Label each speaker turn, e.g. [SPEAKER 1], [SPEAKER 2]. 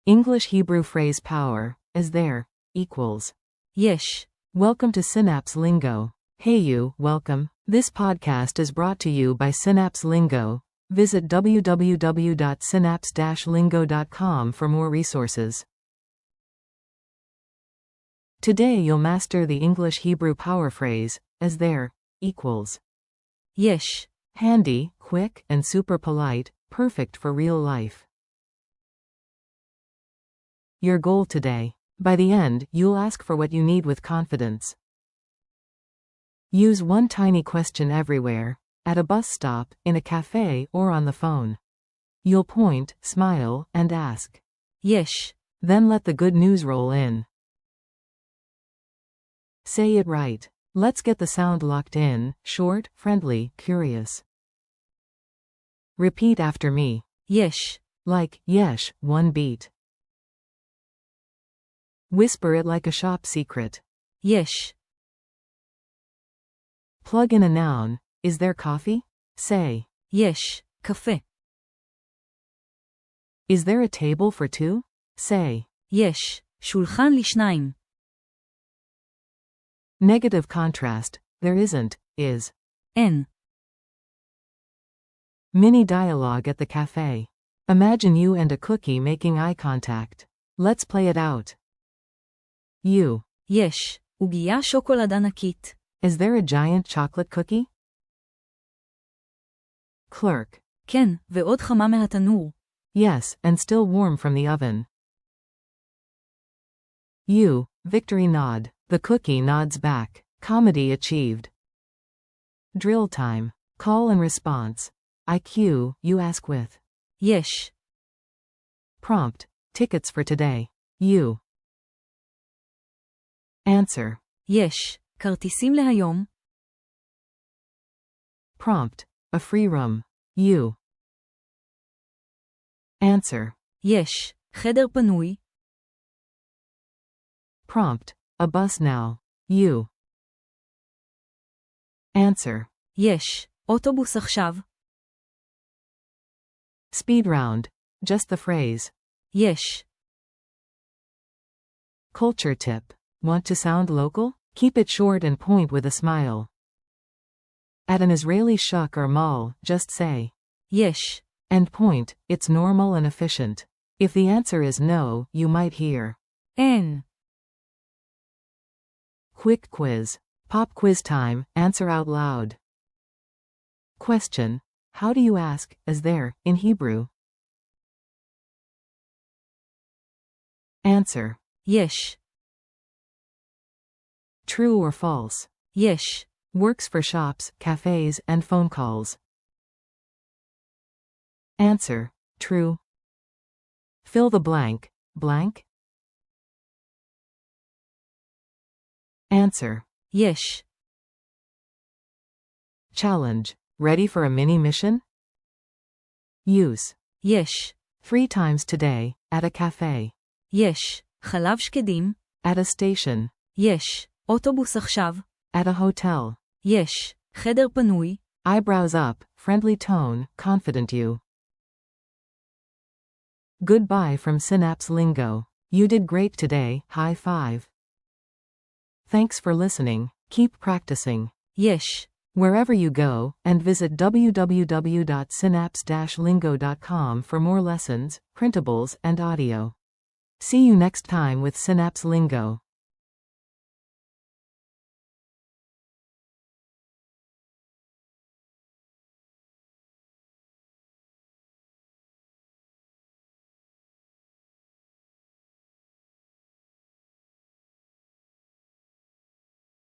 [SPEAKER 1] English Hebrew phrase power, is there, equals
[SPEAKER 2] yesh.
[SPEAKER 1] Welcome to Synapse Lingo. Hey you, welcome. This podcast is brought to you by Synapse Lingo. Visit www.synapse-lingo.com for more resources. Today you'll master the English Hebrew power phrase, is there, equals
[SPEAKER 2] yesh.
[SPEAKER 1] handy, quick, and super polite, perfect for real life. Your goal today. By the end, you'll ask for what you need with confidence. Use one tiny question everywhere, at a bus stop, in a cafe, or on the phone. You'll point, smile, and ask
[SPEAKER 2] yesh.
[SPEAKER 1] Then let the good news roll in. Say it right. Let's get the sound locked in, short, friendly, curious. Repeat after me.
[SPEAKER 2] yesh.
[SPEAKER 1] Like, yesh, one beat. Whisper it like a shop secret.
[SPEAKER 2] yesh.
[SPEAKER 1] Plug in a noun. Is there coffee? Say,
[SPEAKER 2] yesh. קפה.
[SPEAKER 1] is there a table for two? Say,
[SPEAKER 2] יש. שולחן לשניים.
[SPEAKER 1] negative contrast. There isn't, is.
[SPEAKER 2] אין.
[SPEAKER 1] Mini dialogue at the cafe. Imagine you and a cookie making eye contact. Let's play it out. You.
[SPEAKER 2] יש. עוגייה שוקולד ענקית.
[SPEAKER 1] Is there a giant chocolate cookie? Clerk.
[SPEAKER 2] כן, ועוד חמה מהתנור.
[SPEAKER 1] Yes, and still warm from the oven. You. Victory nod. The cookie nods back. Comedy achieved. Drill time. Call and response. I cue, you ask with.
[SPEAKER 2] יש.
[SPEAKER 1] Prompt. Tickets for today. You. Answer.
[SPEAKER 2] יש. כרטיסים להיום.
[SPEAKER 1] Prompt. A free room. You. Answer.
[SPEAKER 2] יש. חדר פנוי.
[SPEAKER 1] Prompt. A bus now. You. Answer.
[SPEAKER 2] יש. אוטובוס עכשיו.
[SPEAKER 1] Speed round. Just the phrase.
[SPEAKER 2] יש.
[SPEAKER 1] Culture tip. Want to sound local? Keep it short and point with a smile. At an Israeli shuk or mall, just say,
[SPEAKER 2] יש.
[SPEAKER 1] and point. It's normal and efficient. If the answer is no, you might hear,
[SPEAKER 2] אין.
[SPEAKER 1] quick quiz. Pop quiz time, answer out loud. Question. How do you ask, is there, in Hebrew? Answer.
[SPEAKER 2] יש.
[SPEAKER 1] True or false?
[SPEAKER 2] יש.
[SPEAKER 1] Works for shops, cafes, and phone calls. Answer. True. Fill the blank. Blank? Answer.
[SPEAKER 2] יש.
[SPEAKER 1] Challenge. Ready for a mini mission? Use.
[SPEAKER 2] יש.
[SPEAKER 1] 3 times today, at a cafe.
[SPEAKER 2] יש. חלב שקדים.
[SPEAKER 1] At a station.
[SPEAKER 2] יש. אוטובוס עכשיו.
[SPEAKER 1] At a hotel.
[SPEAKER 2] יש. חדר פנוי.
[SPEAKER 1] Eyebrows up, friendly tone, confident you. Goodbye from Synapse Lingo. You did great today, high five. Thanks for listening, keep practicing.
[SPEAKER 2] יש.
[SPEAKER 1] Wherever you go, and visit www.synapse-lingo.com for more lessons, printables, and audio. See you next time with Synapse Lingo.